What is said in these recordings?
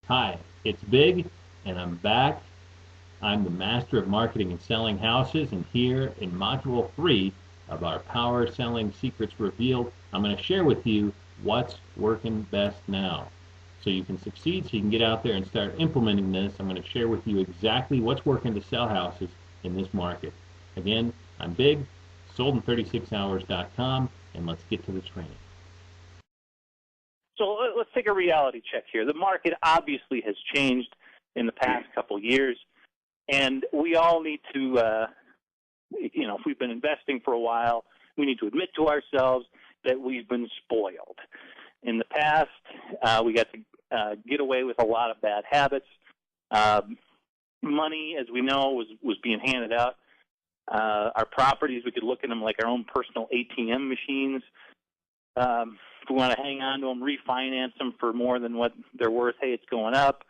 Hi, it's Big, and I'm back. I'm the master of marketing and selling houses, and here in Module 3 of our Power Selling Secrets Revealed, I'm going to share with you what's working best now. So you can succeed, so you can get out there and start implementing this. I'm going to share with you exactly what's working to sell houses in this market. Again, I'm Big, soldin36hours.com, and let's get to the training. So let's take a reality check here. The market obviously has changed in the past couple of years, and we all need to, if we've been investing for a while, we need to admit to ourselves that we've been spoiled. In the past, we got to get away with a lot of bad habits. Money, as we know, was being handed out. Our properties, we could look at them like our own personal ATM machines. If we want to hang on to them, refinance them for more than what they're worth, hey, it's going up.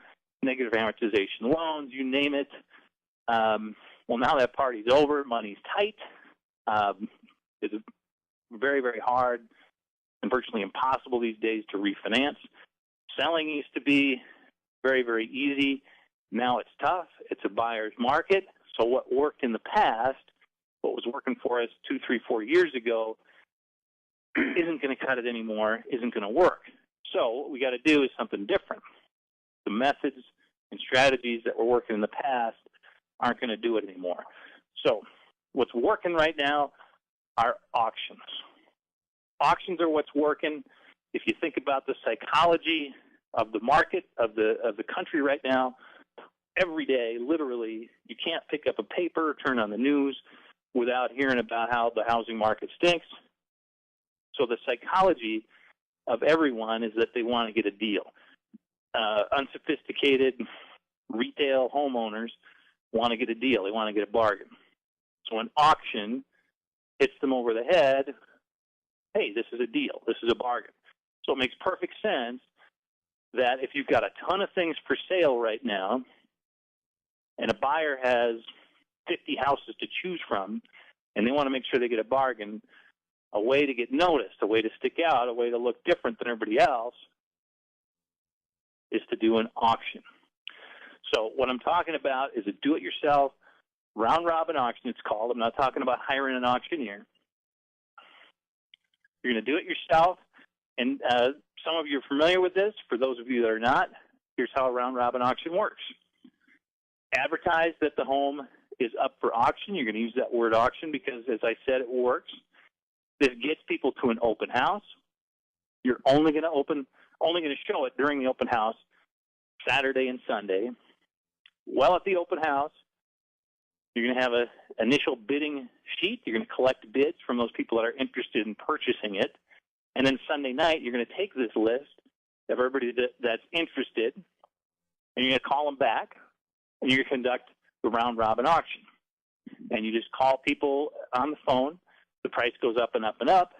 Negative amortization loans, you name it. Well, now that party's over. Money's tight. It's very, very hard and virtually impossible these days to refinance. Selling used to be very, very easy. Now it's tough. It's a buyer's market. So what worked in the past, what was working for us 2, 3, 4 years ago, isn't going to cut it anymore, isn't going to work. So what we got to do is something different. The methods and strategies that were working in the past aren't going to do it anymore. So what's working right now are auctions. Auctions are what's working. If you think about the psychology of the market, of the country right now, every day, literally, you can't pick up a paper or turn on the news without hearing about how the housing market stinks. So the psychology of everyone is that they want to get a deal. Unsophisticated retail homeowners want to get a deal. They want to get a bargain. So an auction hits them over the head. Hey, this is a deal. This is a bargain. So it makes perfect sense that if you've got a ton of things for sale right now and a buyer has 50 houses to choose from and they want to make sure they get a bargain, a way to get noticed, a way to stick out, a way to look different than everybody else is to do an auction. So what I'm talking about is a do-it-yourself round-robin auction, it's called. I'm not talking about hiring an auctioneer. You're going to do it yourself, and some of you are familiar with this. For those of you that are not, here's how a round-robin auction works. Advertise that the home is up for auction. You're going to use that word auction because, as I said, it works. This gets people to an open house. You're only going to show it during the open house, Saturday and Sunday. Well, at the open house, you're going to have an initial bidding sheet. You're going to collect bids from those people that are interested in purchasing it. And then Sunday night, you're going to take this list of everybody that's interested, and you're going to call them back, and you're going to conduct the round-robin auction. And you just call people on the phone. The price goes up and up and up,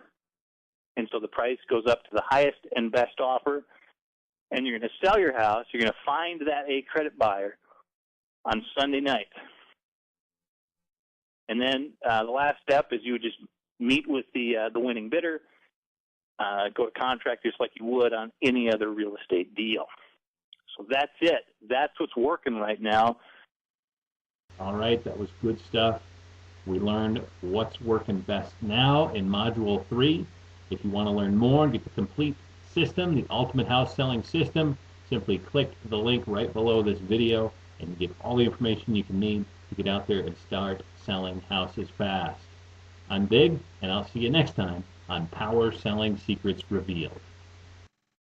and so the price goes up to the highest and best offer, and you're going to sell your house. You're going to find that a credit buyer on Sunday night. And then the last step is you would just meet with the winning bidder, go to contract just like you would on any other real estate deal. So that's it. That's what's working right now. All right, that was good stuff. We learned what's working best now in Module 3. If you want to learn more and get the complete system, the Ultimate House Selling System, simply click the link right below this video and get all the information you can need to get out there and start selling houses fast. I'm Big, and I'll see you next time on Power Selling Secrets Revealed.